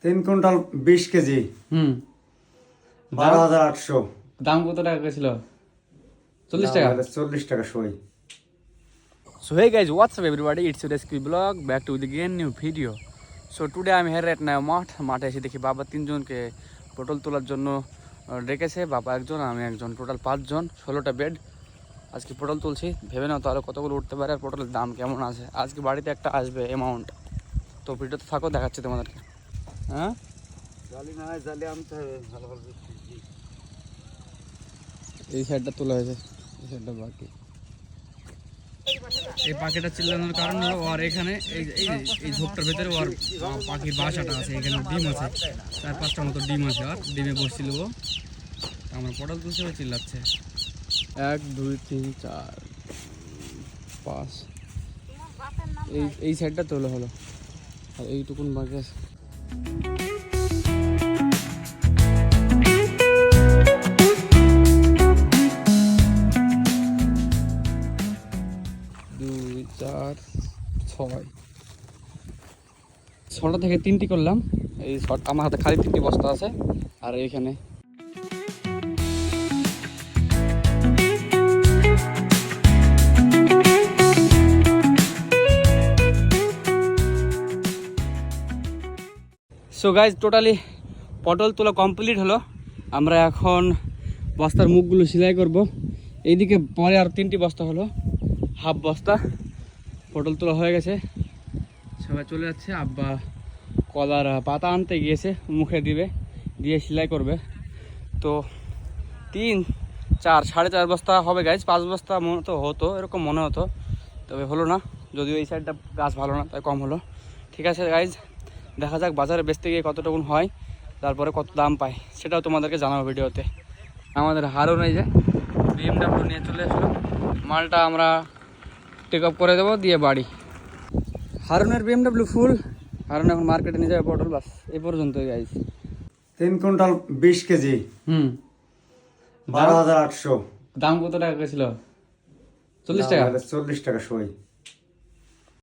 3 quintal 20 KG. 12,800। দাম কত টাকা ছিল? 40 টাকা। 40 টাকা সই। So hey guys, what's up everybody? It's your rescue vlog. Back to the again new video. So today I'm here at মাঠে এসে দেখি বাবা তিনজনকে পটল তোলার জন্য ডেকেছে। বাবা একজন, আমি একজন, টোটাল 5 জন, 16টা বেড। আজকে পটল তুলছি, ভেবে নাও তাহলে কতগুলো উঠতে পারে আর পটলের দাম কেমন আছে। আজকে বাড়িতে একটা আসবে অ্যামাউন্ট, তো ভিডিওতে থাকো, দেখাচ্ছি তোমাদেরকে। হ্যাঁ, এই সাইডটা তোলা হয়েছে, এই সাইডটা বাকি। এই পাখিটা চিল্লানোর কারণ হলো ওর এখানে এই ঝোপটার ভেতরে ওর পাখির বাসাটা আছে, এখানে ডিম আছে, 4-5টা মতো ডিম আছে, আর ডিমে বসছিল ও। আমরা পটল তুলছে, ও চিল্লাচ্ছে 1 2 3 4 5। এই সাইডটা তোলা হলো আর এইটুকুন বাকি আছে। ছটা থেকে 3টি করলাম। এই আমার হাতে খালি 3টি বস্তা আছে। আর এইখানে সো গাইজ, টোটালি পটল তোলা কমপ্লিট হলো। আমরা এখন বস্তার মুখগুলো সেলাই করব। এইদিকে পরে আর 3টি বস্তা হলো, হাফ বস্তা পটল তোলা হয়ে গেছে। সবাই চলে যাচ্ছে। আব্বা কলার পাতা আনতে গিয়েছে, মুখে দিবে, দিয়ে সেলাই করবে। তো 3 4 4.5 বস্তা হবে গাইজ। 5 বস্তা মতো হতো, এরকম মনে হতো, তবে হলো না। যদিও এই সাইডটা গাছ ভালো না, তাই কম হলো। ঠিক আছে গাইজ, দেখা যাক বাজারে বেচতে গিয়ে কতটুকুন হয়, তারপরে কত দাম পায় সেটাও তোমাদেরকে জানাবো ভিডিওতে। আমাদের হারুন এই যে BMW নিয়ে চলে আসলো, মালটা আমরা টেক আপ করে দেবো, দিয়ে বাড়ি। হারুনের BMW ফুল। হারুন এখন মার্কেটে নিয়ে যাবে পটল, বাস এই পর্যন্তই গাইজ। 3 quintal 20 KG. 12,800। দাম কত টাকা ছিল? 40 টাকা। 40 টাকা সই।